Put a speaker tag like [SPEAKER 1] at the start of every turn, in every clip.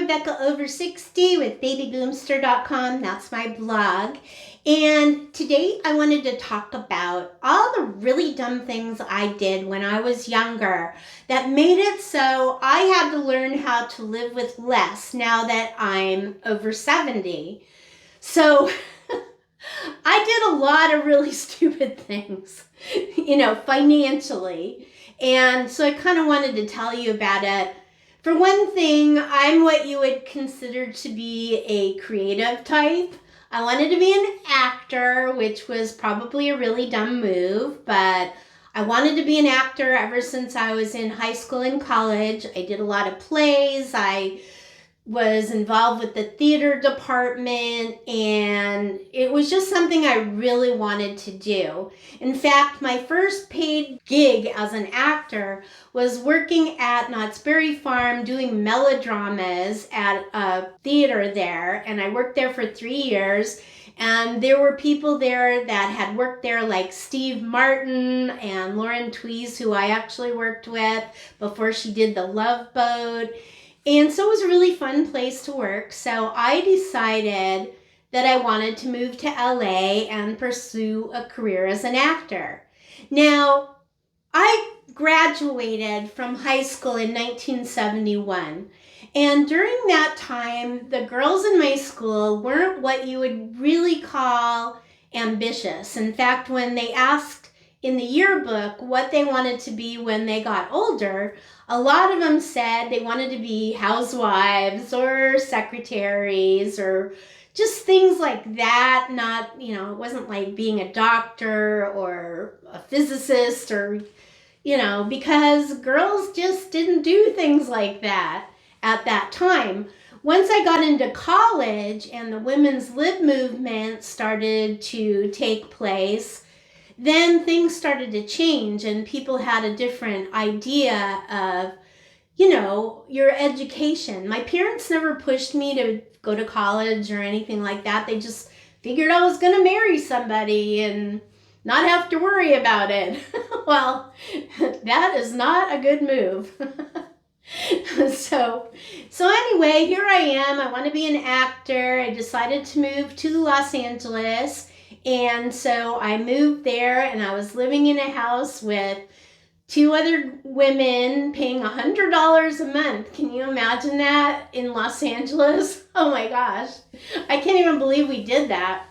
[SPEAKER 1] Rebecca Over 60 with babyboomster.com. That's my blog. And today I wanted to talk about all the really dumb things I did when I was younger that made it so I had to learn how to live with less now that I'm over 70. So I did a lot of really stupid things, financially. And so I kind of wanted to tell you about it. For one thing, I'm what you would consider to be a creative type. I wanted to be an actor, which was probably a really dumb move, but I wanted to be an actor ever since I was in high school and college. I did a lot of plays. I was involved with the theater department, and it was just something I really wanted to do. In fact, my first paid gig as an actor was working at Knott's Berry Farm doing melodramas at a theater there, and I worked there for 3 years. And there were people there that had worked there like Steve Martin and Lauren Tweez, who I actually worked with before she did The Love Boat. And so it was a really fun place to work. So I decided that I wanted to move to LA and pursue a career as an actor. Now, I graduated from high school in 1971. And during that time, the girls in my school weren't what you would really call ambitious. In fact, when they asked in the yearbook what they wanted to be when they got older, a lot of them said they wanted to be housewives or secretaries or just things like that. Not, it wasn't like being a doctor or a physicist or, because girls just didn't do things like that at that time. Once I got into college and the women's lib movement started to take place, then things started to change and people had a different idea of, your education. My parents never pushed me to go to college or anything like that. They just figured I was going to marry somebody and not have to worry about it. Well, that is not a good move. So anyway, here I am. I want to be an actor. I decided to move to Los Angeles. And so I moved there and I was living in a house with 2 other women paying $100 a month. Can you imagine that in Los Angeles? Oh my gosh. I can't even believe we did that.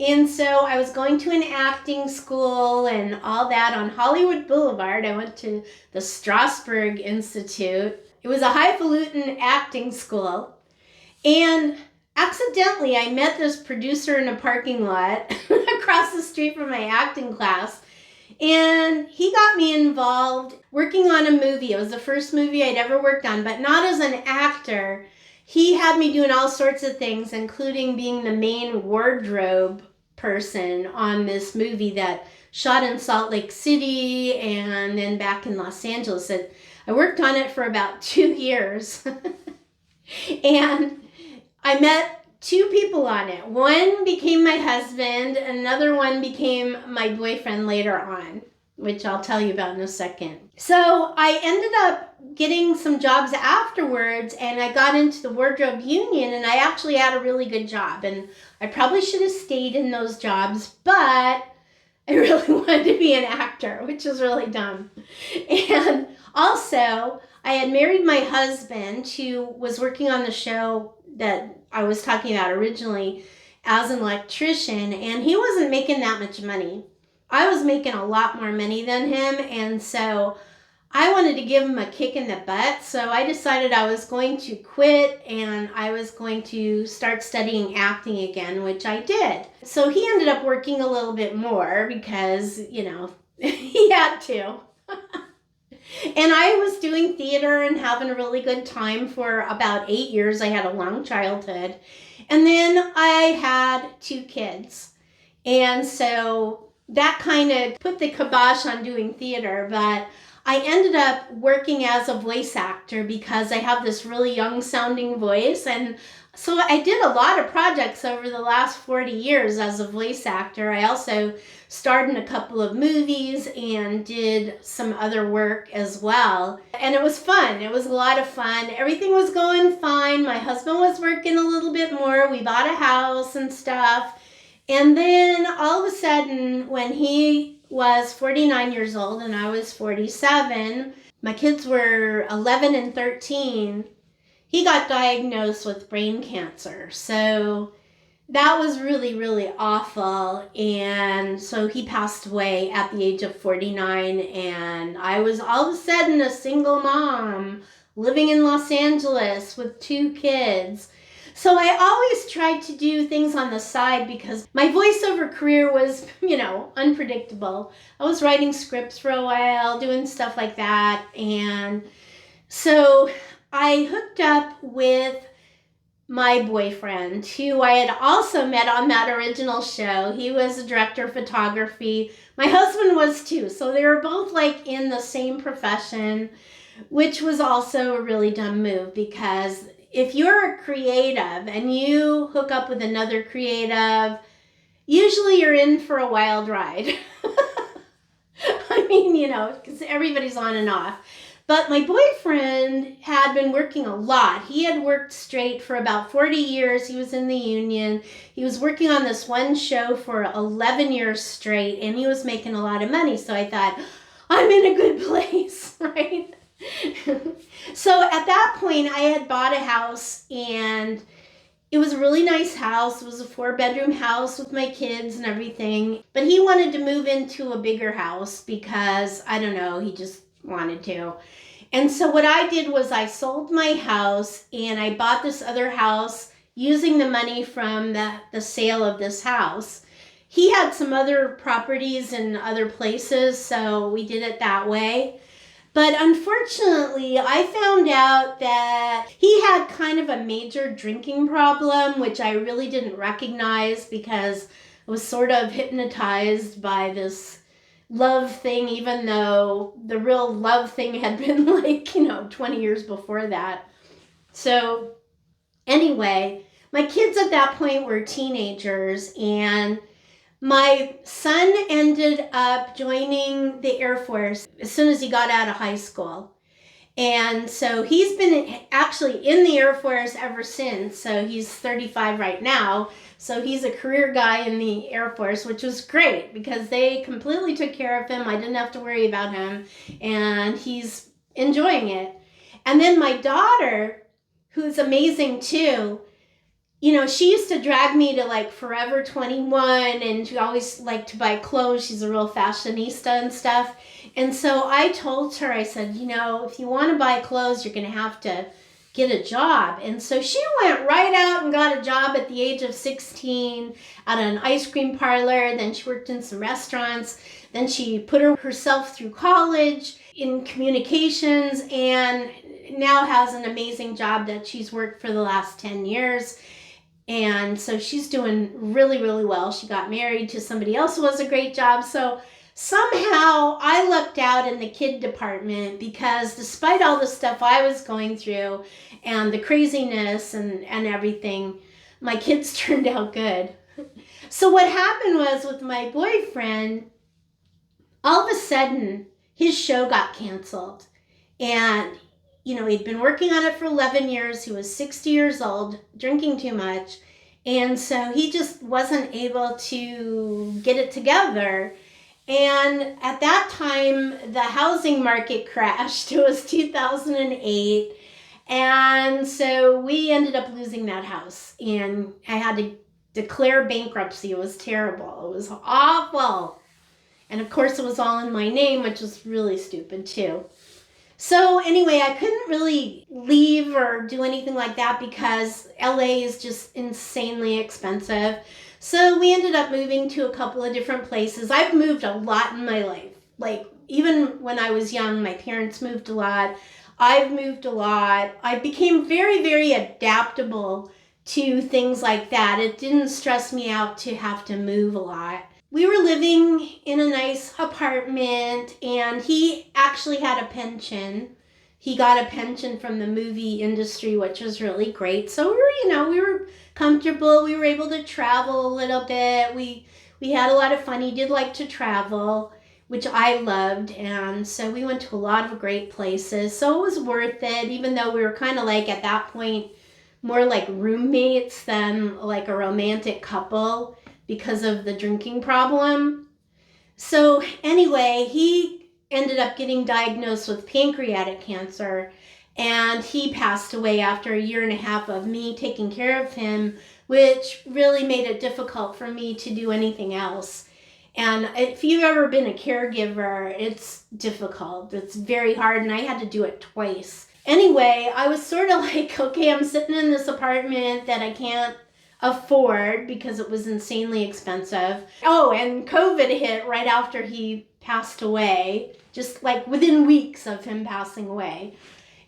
[SPEAKER 1] And so I was going to an acting school and all that on Hollywood Boulevard. I went to the Strasberg Institute. It was a highfalutin acting school. And accidentally, I met this producer in a parking lot across the street from my acting class. And he got me involved working on a movie. It was the first movie I'd ever worked on, but not as an actor. He had me doing all sorts of things, including being the main wardrobe person on this movie that shot in Salt Lake City and then back in Los Angeles. I worked on it for about 2 years. And I met 2 people on it. One became my husband, another one became my boyfriend later on, which I'll tell you about in a second. So I ended up getting some jobs afterwards, and I got into the wardrobe union, and I actually had a really good job. And I probably should have stayed in those jobs, but I really wanted to be an actor, which is really dumb. And also, I had married my husband, who was working on the show that I was talking about originally as an electrician, and he wasn't making that much money. I was making a lot more money than him, and so I wanted to give him a kick in the butt. So I decided I was going to quit and I was going to start studying acting again, which I did. So he ended up working a little bit more because, he had to. And I was doing theater and having a really good time for about 8 years. I had a long childhood. And then I had 2 kids. And so that kind of put the kibosh on doing theater. But I ended up working as a voice actor because I have this really young sounding voice. And so I did a lot of projects over the last 40 years as a voice actor. I also starred in a couple of movies and did some other work as well. And it was fun. It was a lot of fun. Everything was going fine. My husband was working a little bit more. We bought a house and stuff. And then all of a sudden, when he was 49 years old and I was 47, my kids were 11 and 13, he got diagnosed with brain cancer. So that was really, really awful. And so he passed away at the age of 49. And I was all of a sudden a single mom living in Los Angeles with 2 kids. So I always tried to do things on the side because my voiceover career was, unpredictable. I was writing scripts for a while, doing stuff like that. And so I hooked up with my boyfriend, who I had also met on that original show. He was a director of photography. My husband was too. So they were both like in the same profession, which was also a really dumb move because if you're a creative and you hook up with another creative, usually you're in for a wild ride. I mean, because everybody's on and off. But my boyfriend had been working a lot. He had worked straight for about 40 years. He was in the union. He was working on this one show for 11 years straight, and he was making a lot of money. So I thought, I'm in a good place, right? So at that point, I had bought a house, and it was a really nice house. It was a 4-bedroom house with my kids and everything. But he wanted to move into a bigger house because, I don't know, he just wanted to. And so what I did was I sold my house and I bought this other house using the money from the sale of this house. He had some other properties in other places, so we did it that way. But unfortunately, I found out that he had kind of a major drinking problem, which I really didn't recognize because I was sort of hypnotized by this love thing, even though the real love thing had been 20 years before that. So anyway, my kids at that point were teenagers, and my son ended up joining the Air Force as soon as he got out of high school. And so he's been actually in the Air Force ever since. So he's 35 right now. So he's a career guy in the Air Force, which was great because they completely took care of him. I didn't have to worry about him, and he's enjoying it. And then my daughter, who's amazing too, she used to drag me to Forever 21, and she always liked to buy clothes. She's a real fashionista and stuff. And so I told her, I said, if you want to buy clothes, you're going to have to get a job. And so she went right out and got a job at the age of 16 at an ice cream parlor. Then she worked in some restaurants. Then she put herself through college in communications and now has an amazing job that she's worked for the last 10 years. And so she's doing really, really well. She got married to somebody else who was a great job. So somehow I lucked out in the kid department because despite all the stuff I was going through and the craziness and everything, my kids turned out good. So what happened was with my boyfriend, all of a sudden his show got canceled. And he'd been working on it for 11 years. He was 60 years old, drinking too much. And so he just wasn't able to get it together. And at that time, the housing market crashed. It was 2008. And so we ended up losing that house. And I had to declare bankruptcy. It was terrible. It was awful. And of course, it was all in my name, which was really stupid too. So anyway, I couldn't really leave or do anything like that because LA is just insanely expensive. So we ended up moving to a couple of different places. I've moved a lot in my life. Even when I was young, my parents moved a lot. I've moved a lot. I became very, very adaptable to things like that. It didn't stress me out to have to move a lot. we were living in a nice apartment, and he actually had a pension. He got a pension from the movie industry, which was really great. So we were comfortable. We were able to travel a little bit. We had a lot of fun. He did like to travel, which I loved, and so we went to a lot of great places. So it was worth it, even though we were kind of like at that point more like roommates than like a romantic couple because of the drinking problem. So anyway, he ended up getting diagnosed with pancreatic cancer, and he passed away after a year and a half of me taking care of him, which really made it difficult for me to do anything else. And if you've ever been a caregiver, it's difficult. It's very hard, and I had to do it twice. Anyway, I was sort of like, okay, I'm sitting in this apartment that I can't afford because it was insanely expensive. Oh, and COVID hit right after he passed away, just like within weeks of him passing away.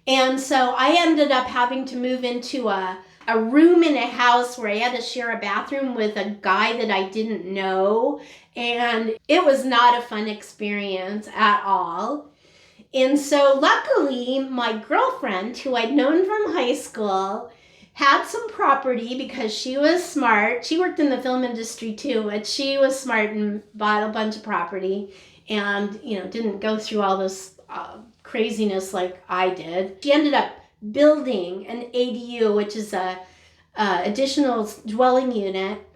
[SPEAKER 1] And so I ended up having to move into a room in a house where I had to share a bathroom with a guy that I didn't know. And it was not a fun experience at all. And so luckily, my girlfriend, who I'd known from high school, had some property because she was smart. She worked in the film industry too, but she was smart and bought a bunch of property and, didn't go through all this craziness like I did. She ended up building an ADU, which is a additional dwelling unit.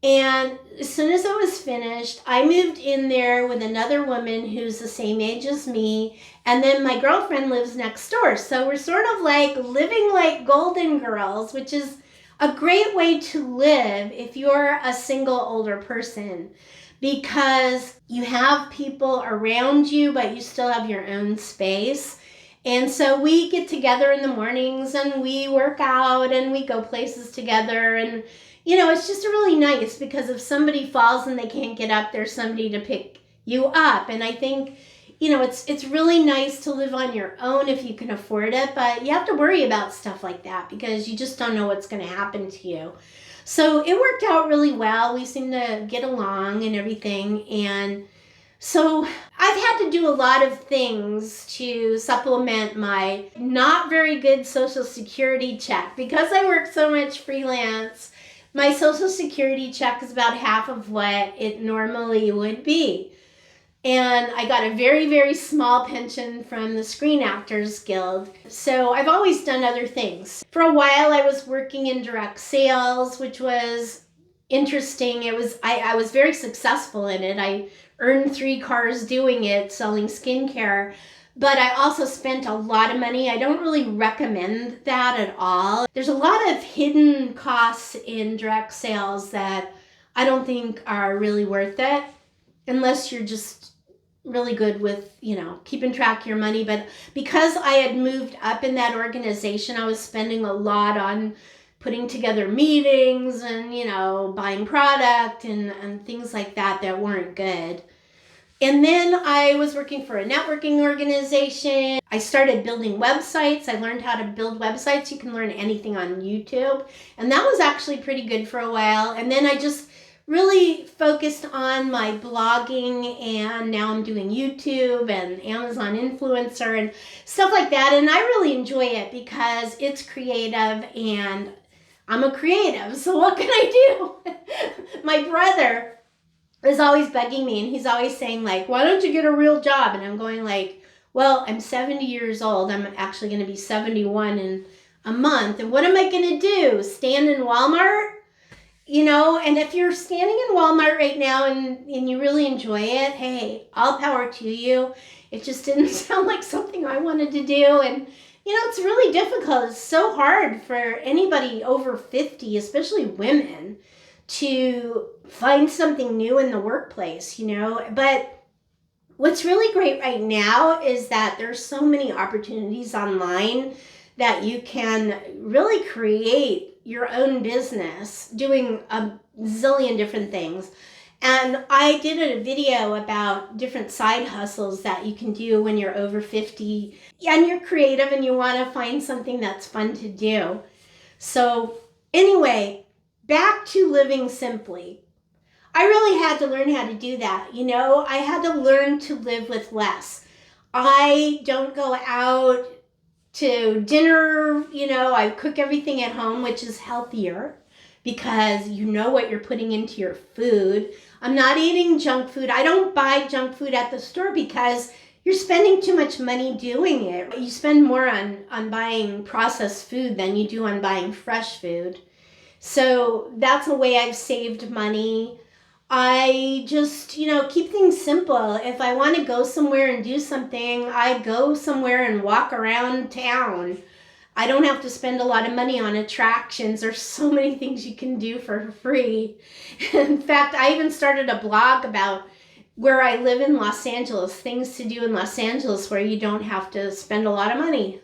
[SPEAKER 1] And as soon as it was finished, I moved in there with another woman who's the same age as me. And then my girlfriend lives next door. So we're sort of like living like Golden Girls, which is a great way to live if you're a single older person, because you have people around you, but you still have your own space. And so we get together in the mornings and we work out and we go places together. And it's just really nice because if somebody falls and they can't get up, there's somebody to pick you up. And I think, it's really nice to live on your own if you can afford it, but you have to worry about stuff like that because you just don't know what's going to happen to you. So it worked out really well. We seem to get along and everything. And so I've had to do a lot of things to supplement my not very good Social Security check. Because I work so much freelance, my Social Security check is about half of what it normally would be. And I got a very, very small pension from the Screen Actors Guild. So I've always done other things. For a while, I was working in direct sales, which was interesting. I was very successful in it. I earned 3 cars doing it, selling skincare. But I also spent a lot of money. I don't really recommend that at all. There's a lot of hidden costs in direct sales that I don't think are really worth it unless you're just really good with, keeping track of your money. But because I had moved up in that organization, I was spending a lot on putting together meetings and, buying product and things like that weren't good. And then I was working for a networking organization. I started building websites. I learned how to build websites. You can learn anything on YouTube. And that was actually pretty good for a while. And then I just really focused on my blogging, and now I'm doing YouTube and Amazon influencer and stuff like that. And I really enjoy it because it's creative and I'm a creative. So what can I do? My brother is always bugging me and he's always saying like, why don't you get a real job? And I'm going like, well, I'm 70 years old. I'm actually going to be 71 in a month. And what am I going to do? Stand in Walmart? And if you're standing in Walmart right now and you really enjoy it, hey, all power to you. It just didn't sound like something I wanted to do. And, it's really difficult. It's so hard for anybody over 50, especially women, to find something new in the workplace, But what's really great right now is that there's so many opportunities online that you can really create your own business doing a zillion different things. And I did a video about different side hustles that you can do when you're over 50 and you're creative and you want to find something that's fun to do. So anyway, back to living simply. I really had to learn how to do that. I had to learn to live with less. I don't go out to dinner, I cook everything at home, which is healthier because you know what you're putting into your food. I'm not eating junk food. I don't buy junk food at the store because you're spending too much money doing it. You spend more on buying processed food than you do on buying fresh food. So that's a way I've saved money. I just, keep things simple. If I want to go somewhere and do something, I go somewhere and walk around town. I don't have to spend a lot of money on attractions. There's so many things you can do for free. In fact, I even started a blog about where I live in Los Angeles, things to do in Los Angeles where you don't have to spend a lot of money.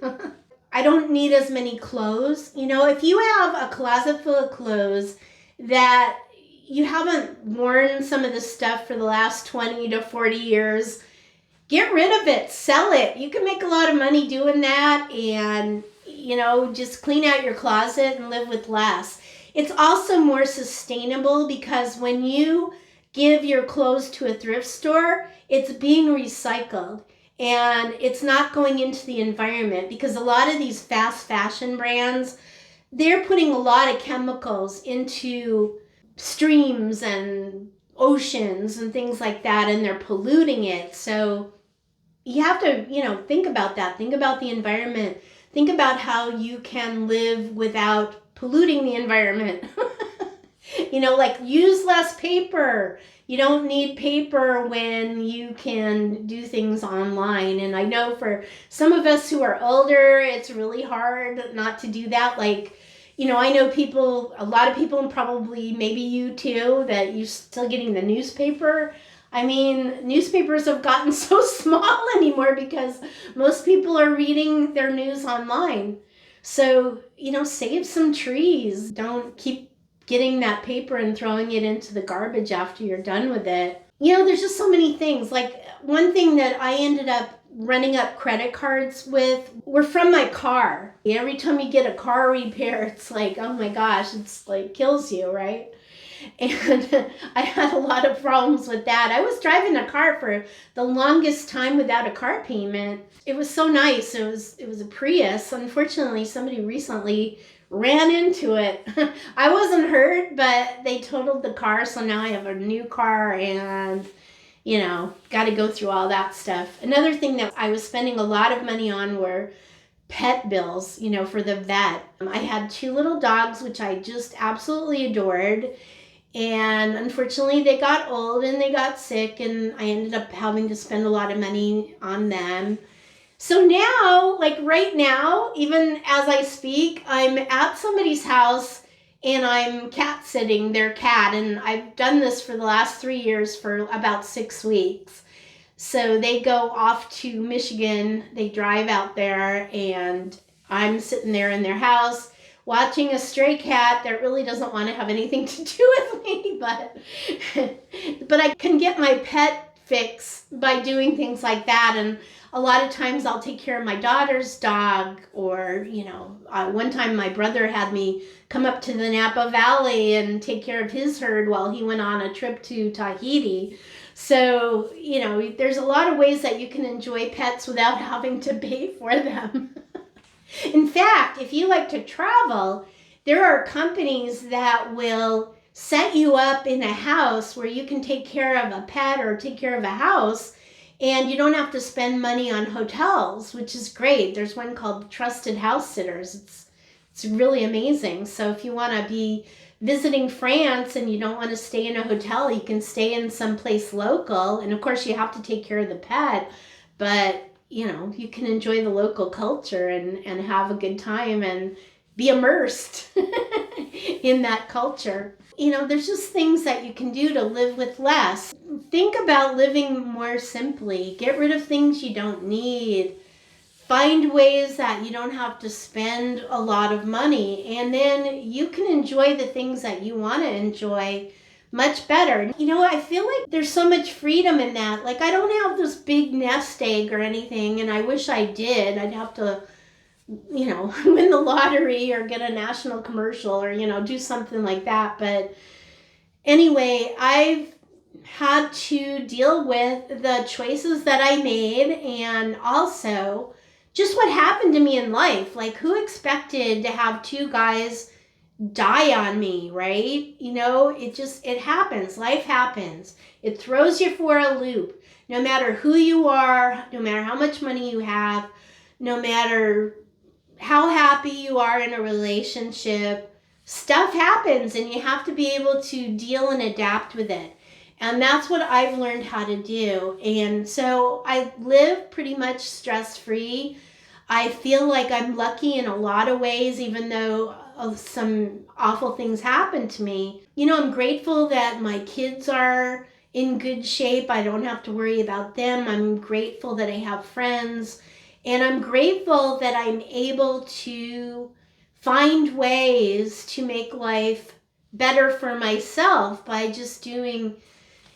[SPEAKER 1] I don't need as many clothes. If you have a closet full of clothes that you haven't worn some of this stuff for the last 20 to 40 years, get rid of it, sell it. You can make a lot of money doing that and, just clean out your closet and live with less. It's also more sustainable because when you give your clothes to a thrift store, it's being recycled and it's not going into the environment because a lot of these fast fashion brands, they're putting a lot of chemicals into streams and oceans and things like that, and they're polluting it. So you have to, think about that. Think about the environment. Think about how you can live without polluting the environment. Like use less paper. You don't need paper when you can do things online. And I know for some of us who are older, it's really hard not to do that. Like, I know people, a lot of people, and probably maybe you too, that you're still getting the newspaper. I mean, newspapers have gotten so small anymore because most people are reading their news online. So, save some trees. Don't keep getting that paper and throwing it into the garbage after you're done with it. There's just so many things. Like one thing that I ended up running up credit cards with were from my car. Every time you get a car repair, it's like, oh my gosh, it's like kills you, right? And I had a lot of problems with that. I was driving a car for the longest time without a car payment. It was so nice. It was a Prius. Unfortunately, somebody recently ran into it. I wasn't hurt, but they totaled the car, so now I have a new car and got to go through all that stuff. Another thing that I was spending a lot of money on were pet bills, for the vet. I had 2 little dogs, which I just absolutely adored. And unfortunately, they got old and they got sick, and I ended up having to spend a lot of money on them. So now, like right now, even as I speak, I'm at somebody's house and I'm cat sitting their cat. And I've done this for the last 3 years for about 6 weeks. So they go off to Michigan, they drive out there, and I'm sitting there in their house watching a stray cat that really doesn't want to have anything to do with me, but I can get my pet fix by doing things like that. And a lot of times I'll take care of my daughter's dog, or, one time my brother had me come up to the Napa Valley and take care of his herd while he went on a trip to Tahiti. So, there's a lot of ways that you can enjoy pets without having to pay for them. In fact, if you like to travel, there are companies that will set you up in a house where you can take care of a pet or take care of a house, and you don't have to spend money on hotels, which is great. There's one called Trusted House Sitters. It's really amazing. So if you want to be visiting France and you don't want to stay in a hotel, you can stay in some place local. And of course, you have to take care of the pet, but you can enjoy the local culture and have a good time and be immersed in that culture. There's just things that you can do to live with less. Think about living more simply. Get rid of things you don't need. Find ways that you don't have to spend a lot of money. And then you can enjoy the things that you want to enjoy much better. I feel like there's so much freedom in that. Like, I don't have this big nest egg or anything, and I wish I did. I'd have to, win the lottery or get a national commercial or, do something like that. But Anyway, I've had to deal with the choices that I made and also just what happened to me in life. Like, who expected to have two guys die on me, right? It happens. Life happens. It throws you for a loop. No matter who you are, no matter how much money you have, no matter how happy you are in a relationship, stuff happens and you have to be able to deal and adapt with it. And that's what I've learned how to do. And so I live pretty much stress-free. I feel like I'm lucky in a lot of ways, even though some awful things happen to me. I'm grateful that my kids are in good shape. I don't have to worry about them. I'm grateful that I have friends. And I'm grateful that I'm able to find ways to make life better for myself by just doing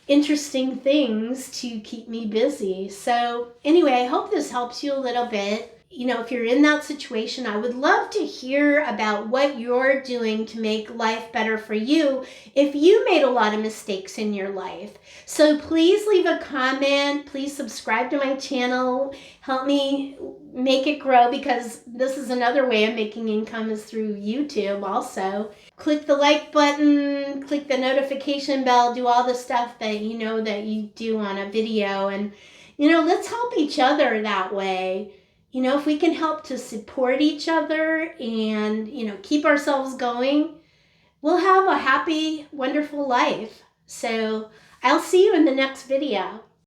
[SPEAKER 1] interesting things to keep me busy. So anyway, I hope this helps you a little bit. If you're in that situation, I would love to hear about what you're doing to make life better for you if you made a lot of mistakes in your life. So please leave a comment. Please subscribe to my channel. Help me make it grow, because this is another way of making income is through YouTube also. Click the like button, click the notification bell, do all the stuff that that you do on a video. And, let's help each other that way. If we can help to support each other and, keep ourselves going, we'll have a happy, wonderful life. So I'll see you in the next video.